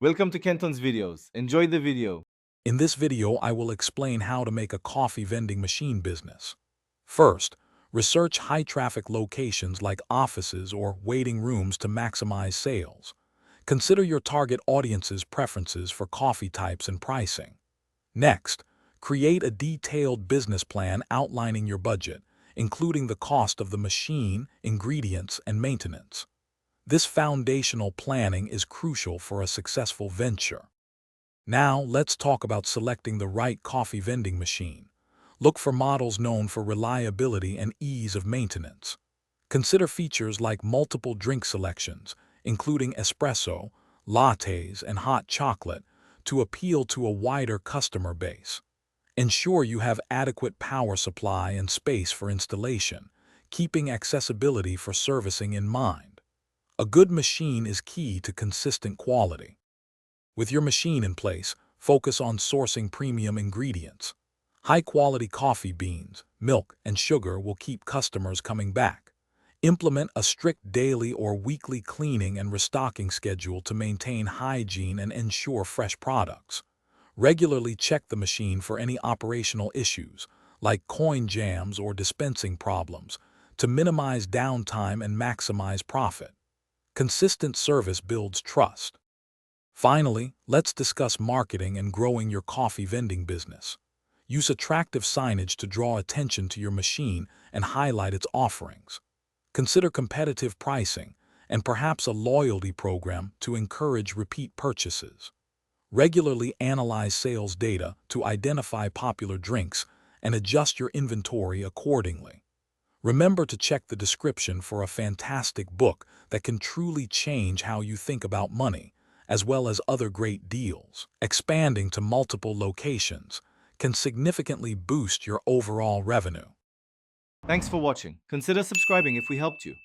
Welcome to Kenton's videos. Enjoy the video. In this video, I will explain how to make a coffee vending machine business. First, research high-traffic locations like offices or waiting rooms to maximize sales. Consider your target audience's preferences for coffee types and pricing. Next, create a detailed business plan outlining your budget, including the cost of the machine, ingredients, and maintenance. This foundational planning is crucial for a successful venture. Now, let's talk about selecting the right coffee vending machine. Look for models known for reliability and ease of maintenance. Consider features like multiple drink selections, including espresso, lattes, and hot chocolate, to appeal to a wider customer base. Ensure you have adequate power supply and space for installation, keeping accessibility for servicing in mind. A good machine is key to consistent quality. With your machine in place, focus on sourcing premium ingredients. High-quality coffee beans, milk, and sugar will keep customers coming back. Implement a strict daily or weekly cleaning and restocking schedule to maintain hygiene and ensure fresh products. Regularly check the machine for any operational issues, like coin jams or dispensing problems, to minimize downtime and maximize profit. Consistent service builds trust. Finally, let's discuss marketing and growing your coffee vending business. Use attractive signage to draw attention to your machine and highlight its offerings. Consider competitive pricing and perhaps a loyalty program to encourage repeat purchases. Regularly analyze sales data to identify popular drinks and adjust your inventory accordingly. Remember to check the description for a fantastic book that can truly change how you think about money, as well as other great deals. Expanding to multiple locations can significantly boost your overall revenue. Thanks for watching. Consider subscribing if we helped you.